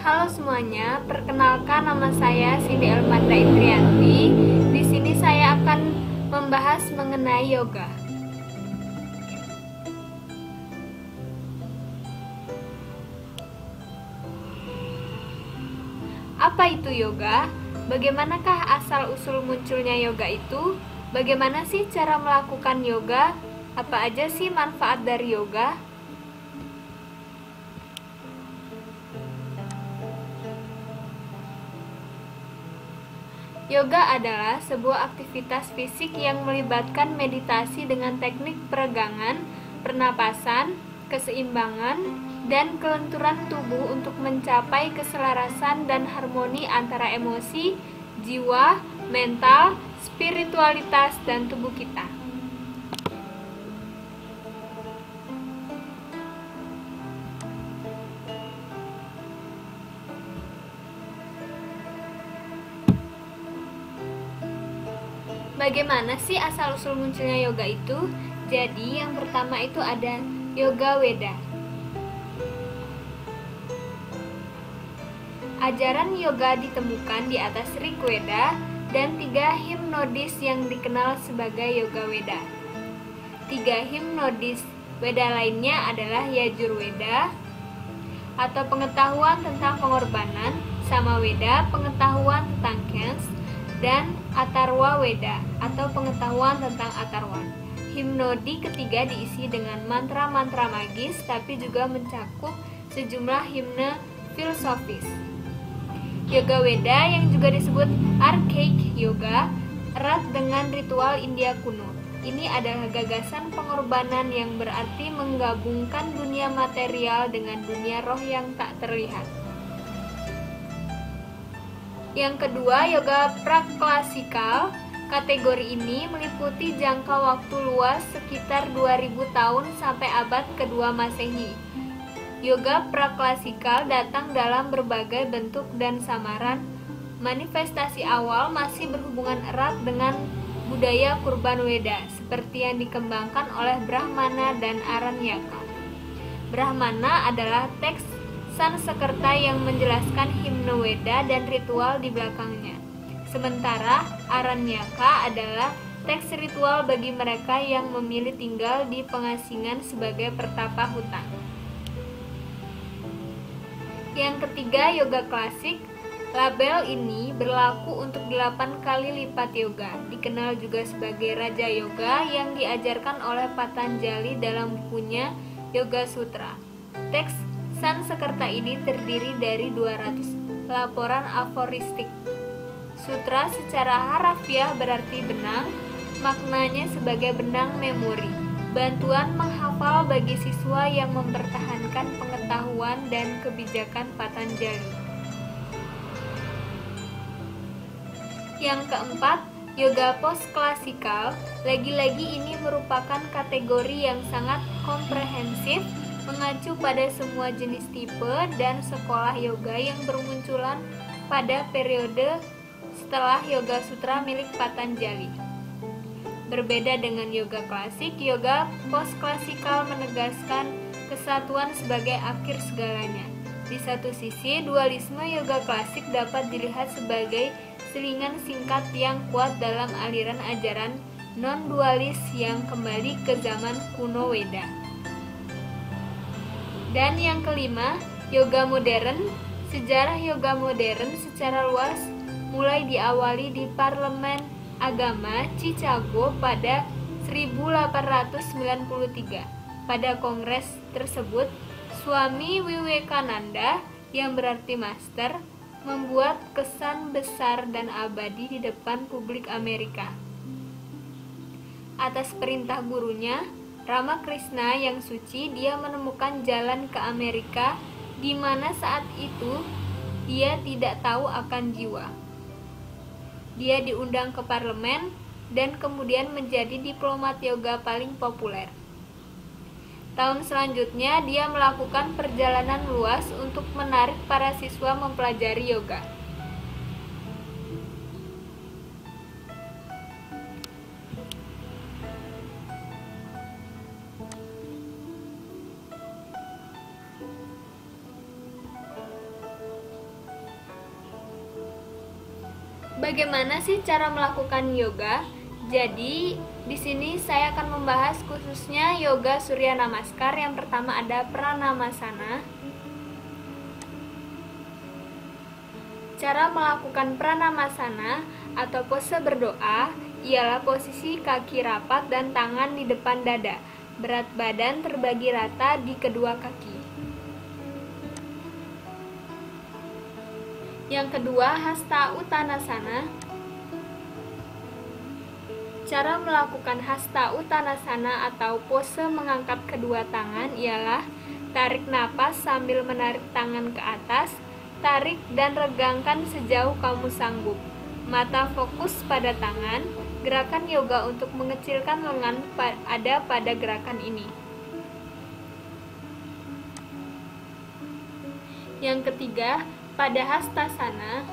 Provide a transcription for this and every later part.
Halo semuanya, perkenalkan nama saya Cindy Elmanda Indrianti. Di sini saya akan membahas mengenai yoga. Apa itu yoga? Bagaimanakah asal-usul munculnya yoga itu? Bagaimana sih cara melakukan yoga? Apa aja sih manfaat dari yoga? Yoga adalah sebuah aktivitas fisik yang melibatkan meditasi dengan teknik peregangan, pernapasan, keseimbangan, dan kelenturan tubuh untuk mencapai keselarasan dan harmoni antara emosi, jiwa, mental, spiritualitas, dan tubuh kita. Bagaimana sih asal-usul munculnya yoga itu? Jadi, yang pertama itu ada Yoga Weda. Ajaran yoga ditemukan di atas Rig Weda dan 3 himnodis yang dikenal sebagai Yoga Weda. 3 himnodis Weda lainnya adalah Yajur Weda atau pengetahuan tentang pengorbanan, Sama Weda pengetahuan tentang Kens, dan Atharva Weda atau pengetahuan tentang Atharva. Himnodi ketiga diisi dengan mantra-mantra magis tapi juga mencakup sejumlah himne filosofis. Yoga Weda yang juga disebut Archaic Yoga erat dengan ritual India kuno. Ini adalah gagasan pengorbanan yang berarti menggabungkan dunia material dengan dunia roh yang tak terlihat. Yang kedua, yoga praklasikal. Kategori ini meliputi jangka waktu luas sekitar 2000 tahun sampai abad kedua Masehi. Yoga praklasikal datang dalam berbagai bentuk dan samaran. Manifestasi awal masih berhubungan erat dengan budaya Purban Weda, seperti yang dikembangkan oleh Brahmana dan Aranyaka. Brahmana adalah teks Sanskerta yang menjelaskan himne Weda dan ritual di belakangnya. Sementara Aranyaka adalah teks ritual bagi mereka yang memilih tinggal di pengasingan sebagai pertapa hutan. Yang ketiga, yoga klasik. Label ini berlaku untuk 8 kali lipat yoga. Dikenal juga sebagai Raja Yoga yang diajarkan oleh Patanjali dalam bukunya Yoga Sutra. Teks Sanskerta ini terdiri dari 200 laporan aforistik. Sutra secara harafiah berarti benang, maknanya sebagai benang memori, bantuan menghafal bagi siswa yang mempertahankan pengetahuan dan kebijakan Patanjali. Yang keempat, yoga post-klasikal. Lagi-lagi ini merupakan kategori yang sangat komprehensif, mengacu pada semua jenis tipe dan sekolah yoga yang bermunculan pada periode setelah Yoga Sutra milik Patanjali. Berbeda dengan yoga klasik, yoga post-klasikal menegaskan kesatuan sebagai akhir segalanya. Di satu sisi, dualisme yoga klasik dapat dilihat sebagai selingan singkat yang kuat dalam aliran ajaran non-dualis yang kembali ke zaman kuno Weda. Dan yang kelima, yoga modern. Sejarah yoga modern secara luas mulai diawali di Parlemen Agama Chicago pada 1893. Pada kongres tersebut, Swami Vivekananda, yang berarti master, membuat kesan besar dan abadi di depan publik Amerika. Atas perintah gurunya, Ramakrishna yang suci, dia menemukan jalan ke Amerika, di mana saat itu dia tidak tahu akan jiwa. Dia diundang ke parlemen dan kemudian menjadi diplomat yoga paling populer. Tahun selanjutnya dia melakukan perjalanan luas untuk menarik para siswa mempelajari yoga. Bagaimana sih cara melakukan yoga? Jadi, di sini saya akan membahas khususnya yoga Surya Namaskar. Yang pertama ada Pranamasana. Cara melakukan Pranamasana atau pose berdoa ialah posisi kaki rapat dan tangan di depan dada. Berat badan terbagi rata di kedua kaki. Yang kedua, Hasta Uttanasana. Cara melakukan Hasta Uttanasana atau pose mengangkat kedua tangan ialah tarik napas sambil menarik tangan ke atas, tarik dan regangkan sejauh kamu sanggup. Mata fokus pada tangan. Gerakan yoga untuk mengecilkan lengan ada pada gerakan ini. Yang ketiga, pada Hastasana.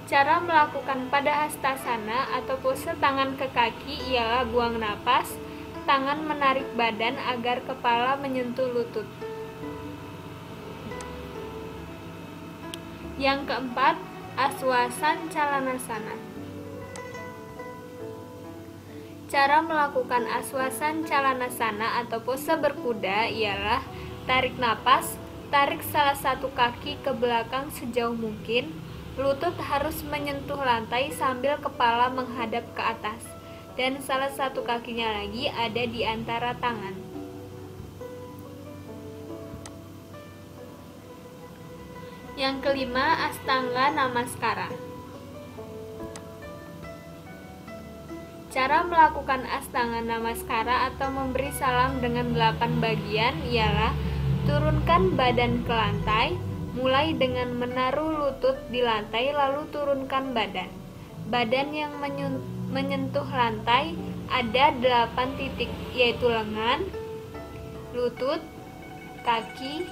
Cara melakukan pada Hastasana atau pose tangan ke kaki ialah buang napas, tangan menarik badan agar kepala menyentuh lutut. Yang keempat, Aswasancalanasana. Cara melakukan Aswasancalanasana atau pose berkuda ialah tarik napas, tarik salah satu kaki ke belakang sejauh mungkin, lutut harus menyentuh lantai sambil kepala menghadap ke atas, dan salah satu kakinya lagi ada di antara tangan. Yang kelima, Astanga Namaskara. Cara melakukan Astanga Namaskara atau memberi salam dengan 8 bagian ialah turunkan badan ke lantai, mulai dengan menaruh lutut di lantai lalu turunkan badan. Badan yang menyentuh lantai ada 8 titik, yaitu lengan, lutut, kaki,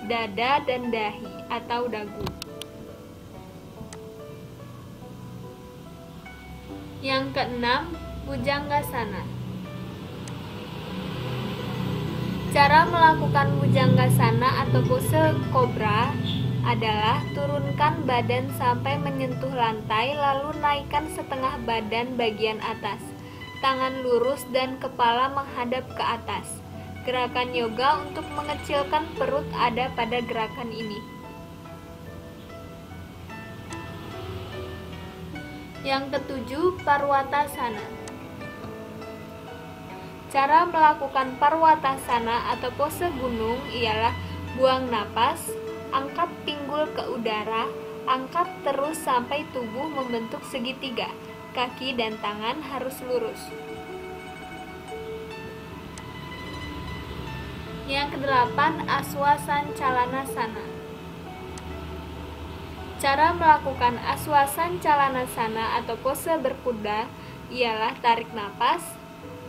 dada, dan dahi atau dagu. Yang keenam, Bhujanggasana. Cara melakukan Bhujanggasana atau pose kobra adalah turunkan badan sampai menyentuh lantai lalu naikkan setengah badan bagian atas. Tangan lurus dan kepala menghadap ke atas. Gerakan yoga untuk mengecilkan perut ada pada gerakan ini. Yang ketujuh, Parwatasana. Cara melakukan Parwatasana atau pose gunung ialah buang napas, angkat pinggul ke udara, angkat terus sampai tubuh membentuk segitiga. Kaki dan tangan harus lurus. Yang kedelapan, Aswasancalanasana. Cara melakukan Aswasancalanasana atau pose berkuda ialah tarik napas,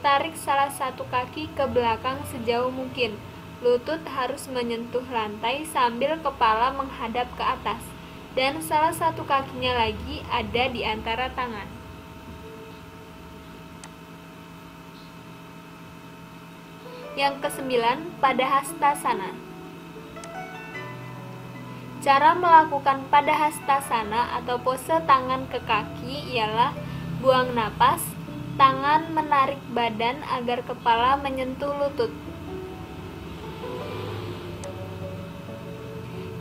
tarik salah satu kaki ke belakang sejauh mungkin. Lutut harus menyentuh lantai sambil kepala menghadap ke atas, dan salah satu kakinya lagi ada di antara tangan. Yang kesembilan, Padahastasana. Cara melakukan Padahastasana atau pose tangan ke kaki ialah buang napas, tangan menarik badan agar kepala menyentuh lutut.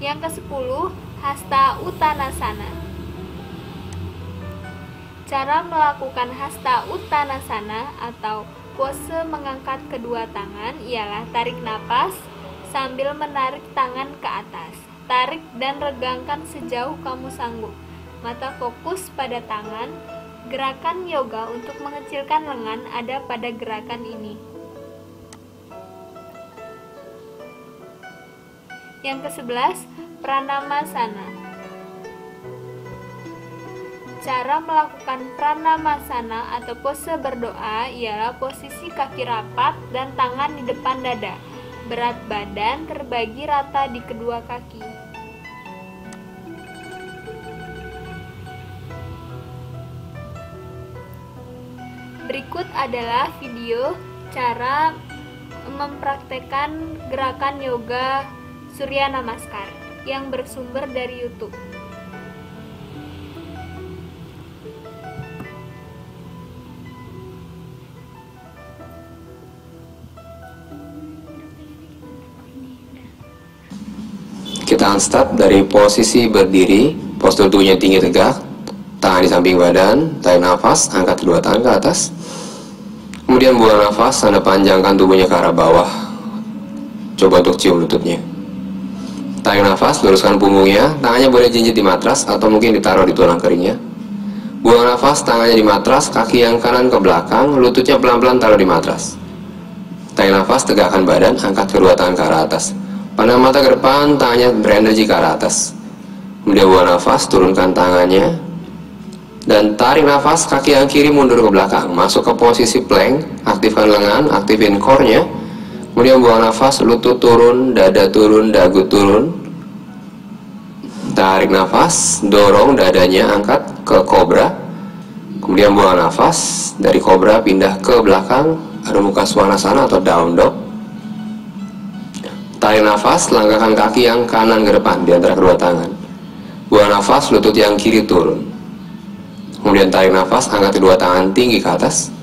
Yang ke-10, Hasta Uttanasana. Cara melakukan Hasta Uttanasana atau pose mengangkat kedua tangan ialah tarik napas sambil menarik tangan ke atas. Tarik dan regangkan sejauh kamu sanggup. Mata fokus pada tangan. Gerakan yoga untuk mengecilkan lengan ada pada gerakan ini. Yang ke-11, Pranamasana. Cara melakukan Pranamasana atau pose berdoa ialah posisi kaki rapat dan tangan di depan dada. Berat badan terbagi rata di kedua kaki. Berikut adalah video cara mempraktekkan gerakan yoga Surya Namaskar yang bersumber dari YouTube. Kita akan start dari posisi berdiri, postur tubuhnya tinggi tegak, tangan di samping badan, tarik nafas, angkat kedua tangan ke atas. Kemudian buang nafas, Anda panjangkan tubuhnya ke arah bawah. Coba untuk cium lututnya. Tarik nafas, luruskan punggungnya, tangannya boleh jinjit di matras atau mungkin ditaruh di tulang keringnya. Buang nafas, tangannya di matras, kaki yang kanan ke belakang, lututnya pelan-pelan taruh di matras. Tarik nafas, tegakkan badan, angkat kedua tangan ke arah atas. Pandang mata ke depan, tangannya berenergi ke arah atas. Kemudian buang nafas, turunkan tangannya. Dan tarik nafas, kaki yang kiri mundur ke belakang. Masuk ke posisi plank, aktifkan lengan, aktifin core-nya. Kemudian buang nafas, lutut turun, dada turun, dagu turun. Tarik nafas, dorong dadanya, angkat ke kobra. Kemudian buang nafas, dari kobra pindah ke belakang, Adho Mukha Svanasana atau down dog. Tarik nafas, langkahkan kaki yang kanan ke depan di antara kedua tangan. Buang nafas, lutut yang kiri turun. Kemudian tarik nafas, angkat kedua tangan tinggi ke atas.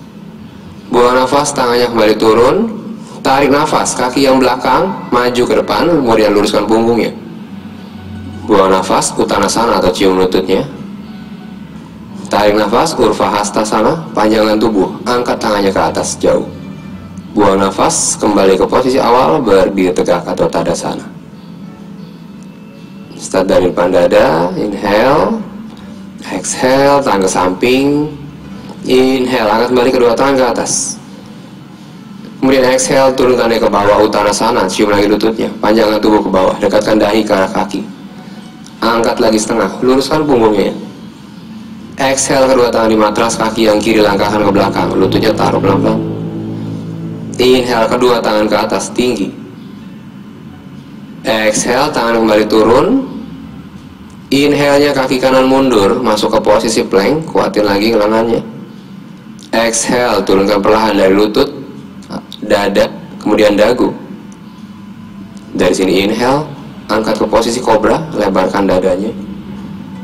Buang nafas, tangannya kembali turun. Tarik nafas, kaki yang belakang maju ke depan, kemudian luruskan punggungnya. Buang nafas, Uttanasana atau cium lututnya. Tarik nafas, Urva Hastasana, panjangkan tubuh, angkat tangannya ke atas jauh. Buang nafas, kembali ke posisi awal, berdiri tegak atau Tadasana. Start dari depan dada, inhale, exhale, tangan ke samping, inhale, angkat kembali kedua tangan ke atas. Kemudian exhale, turunkan ke bawah, Uttanasana, cium lagi lututnya, panjangkan tubuh ke bawah, dekatkan dahi ke arah kaki. Angkat lagi setengah, luruskan punggungnya. Exhale, kedua tangan di matras, kaki yang kiri langkahkan ke belakang, lututnya taruh pelan-pelan. Inhale, kedua tangan ke atas, tinggi. Exhale, tangan kembali turun. Inhale-nya kaki kanan mundur, masuk ke posisi plank, kuatin lagi lengannya. Exhale, turunkan perlahan dari lutut, dada, kemudian dagu. Dari sini inhale, angkat ke posisi kobra, lebarkan dadanya.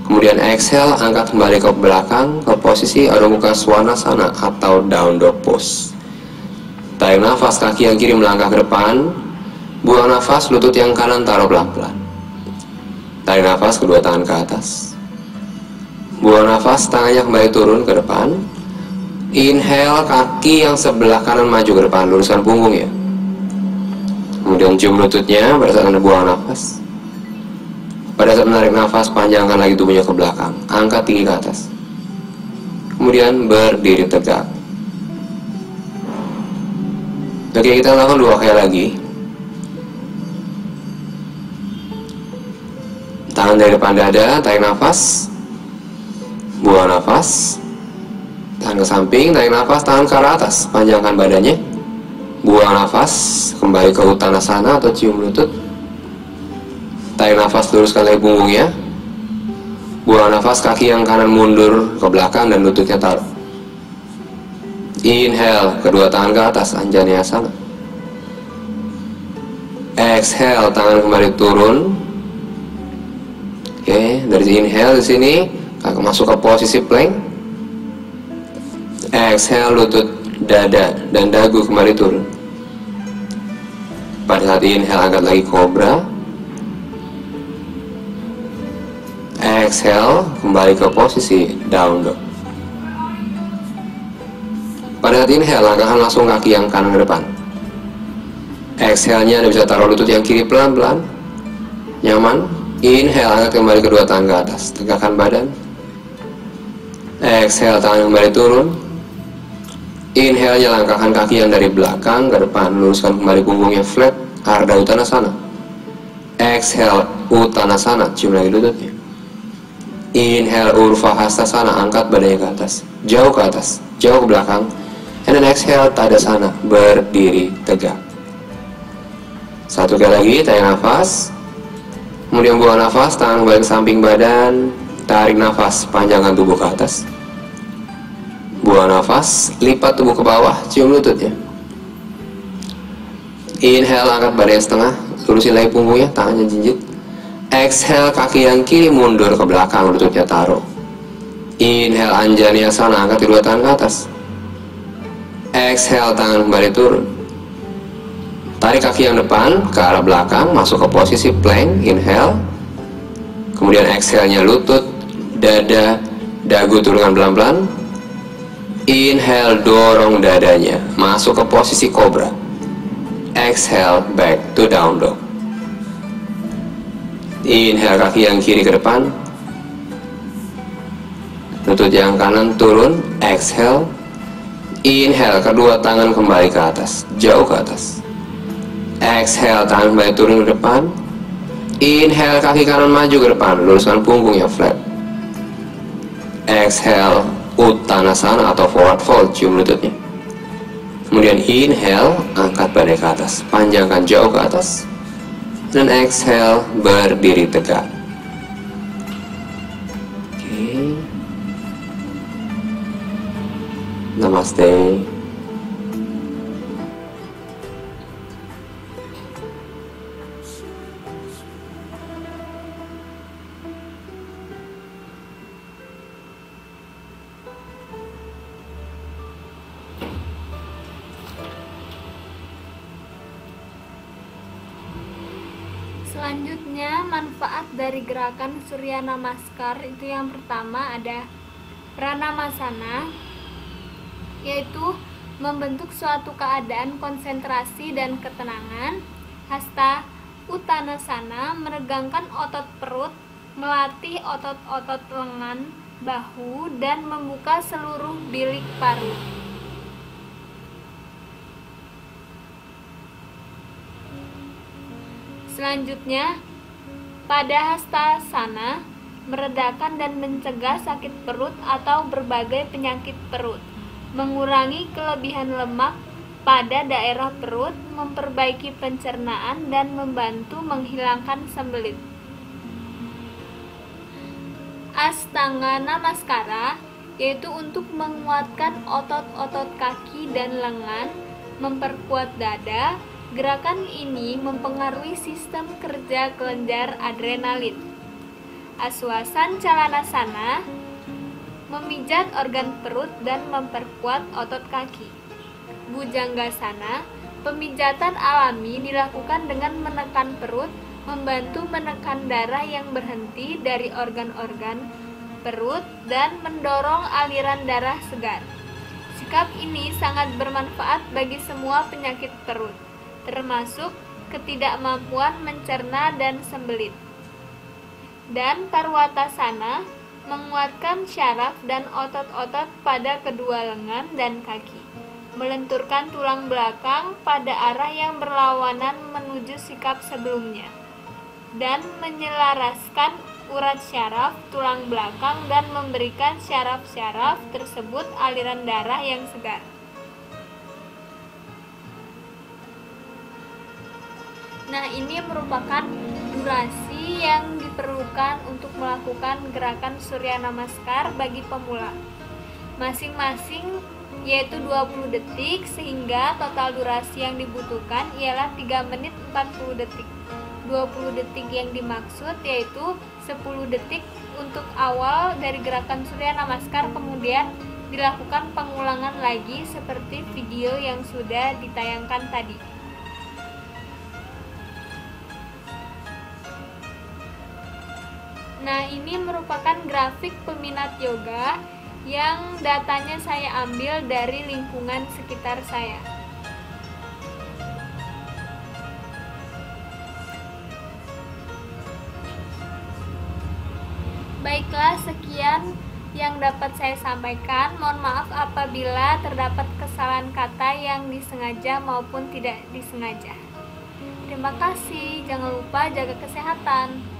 Kemudian exhale, angkat kembali ke belakang, ke posisi Adho Mukha Svanasana atau down dog pose. Tarik nafas, kaki yang kiri melangkah ke depan. Buang nafas, lutut yang kanan taruh pelan-pelan. Tarik nafas, kedua tangan ke atas. Buang nafas, tangannya kembali turun ke depan. Inhale, kaki yang sebelah kanan maju ke depan, luruskan punggung ya. Kemudian cium lututnya pada saat Anda buang nafas. Pada saat menarik nafas, panjangkan lagi tubuhnya ke belakang, angkat tinggi ke atas. Kemudian berdiri tegak. Oke, kita lakukan 2 kali lagi. Tangan dari depan dada, tarik nafas, buang nafas. Tangan ke samping, tarik nafas, tangan ke arah atas, panjangkan badannya. Buang nafas, kembali ke Uttanasana atau cium lutut. Tarik nafas, luruskan lagi punggungnya. Buang nafas, kaki yang kanan mundur ke belakang dan lututnya taruh. Inhale, kedua tangan ke atas, Anjaneyasana. Exhale, tangan kembali turun. Oke, dari inhale di sini, masuk ke posisi plank. Exhale, lutut, dada, dan dagu kembali turun. Pada saat inhale, angkat lagi kobra. Exhale, kembali ke posisi down dog. Pada saat inhale, langkahkan langsung kaki yang kanan ke depan. Exhale-nya Anda bisa taruh lutut yang kiri pelan-pelan. Nyaman. Inhale, angkat kembali kedua tangan ke atas, tegakkan badan. Exhale, tangan kembali turun. Inhale-nya langkahkan kaki yang dari belakang ke depan, luruskan kembali punggungnya flat, Ardha Uttanasana. Exhale, Uttanasana, cium lagi lututnya. Inhale, Urva Hastasana, angkat badannya ke atas, jauh ke atas, jauh ke belakang. And then exhale, Tadasana, berdiri tegak. 1 kali lagi, tarik nafas. Kemudian buang nafas, tangan kembali ke samping badan. Tarik nafas, panjangkan tubuh ke atas. Buang nafas, lipat tubuh ke bawah, cium lututnya. Inhale, angkat badan setengah, lurusin lagi punggungnya, tangannya jinjit. Exhale, kaki yang kiri mundur ke belakang, lututnya taruh. Inhale, Anjaneyasana, angkat kedua tangan ke atas. Exhale, tangan kembali turun. Tarik kaki yang depan ke arah belakang, masuk ke posisi plank, inhale. Kemudian exhale-nya lutut, dada, dagu turunkan pelan-pelan. Inhale, dorong dadanya, masuk ke posisi cobra. Exhale, back to down dog. Inhale, kaki yang kiri ke depan. Lutut yang kanan turun, exhale. Inhale, kedua tangan kembali ke atas, jauh ke atas. Exhale, tangan kembali turun ke depan. Inhale, kaki kanan maju ke depan, luruskan punggungnya flat. Exhale, Uttanasana atau forward fold, cium lututnya. Kemudian inhale, angkat badan ke atas, panjangkan jauh ke atas. Dan exhale, berdiri tegak. Oke. Namaste. Selanjutnya, manfaat dari gerakan Surya Namaskar itu yang pertama ada Pranamasana, yaitu membentuk suatu keadaan konsentrasi dan ketenangan. Hasta Uttanasana, meregangkan otot perut, melatih otot-otot lengan, bahu, dan membuka seluruh bilik paru. Selanjutnya, pada Hastasana, meredakan dan mencegah sakit perut atau berbagai penyakit perut, mengurangi kelebihan lemak pada daerah perut, memperbaiki pencernaan, dan membantu menghilangkan sembelit. Astanga Namaskara, yaitu untuk menguatkan otot-otot kaki dan lengan, memperkuat dada. Gerakan ini mempengaruhi sistem kerja kelenjar adrenalin. Aswasan Calanasana, memijat organ perut dan memperkuat otot kaki. Bujanggasana, pemijatan alami dilakukan dengan menekan perut, membantu menekan darah yang berhenti dari organ-organ perut dan mendorong aliran darah segar. Sikap ini sangat bermanfaat bagi semua penyakit perut, termasuk ketidakmampuan mencerna dan sembelit. Dan Parwatasana, menguatkan syaraf dan otot-otot pada kedua lengan dan kaki, melenturkan tulang belakang pada arah yang berlawanan menuju sikap sebelumnya, dan menyelaraskan urat syaraf tulang belakang dan memberikan syaraf-syaraf tersebut aliran darah yang segar. Nah, ini merupakan durasi yang diperlukan untuk melakukan gerakan Surya Namaskar bagi pemula. Masing-masing yaitu 20 detik, sehingga total durasi yang dibutuhkan ialah 3 menit 40 detik. 20 detik yang dimaksud yaitu 10 detik untuk awal dari gerakan Surya Namaskar, kemudian dilakukan pengulangan lagi seperti video yang sudah ditayangkan tadi. Nah, ini merupakan grafik peminat yoga yang datanya saya ambil dari lingkungan sekitar saya. Baiklah, sekian yang dapat saya sampaikan. Mohon maaf apabila terdapat kesalahan kata yang disengaja maupun tidak disengaja. Terima kasih, jangan lupa jaga kesehatan.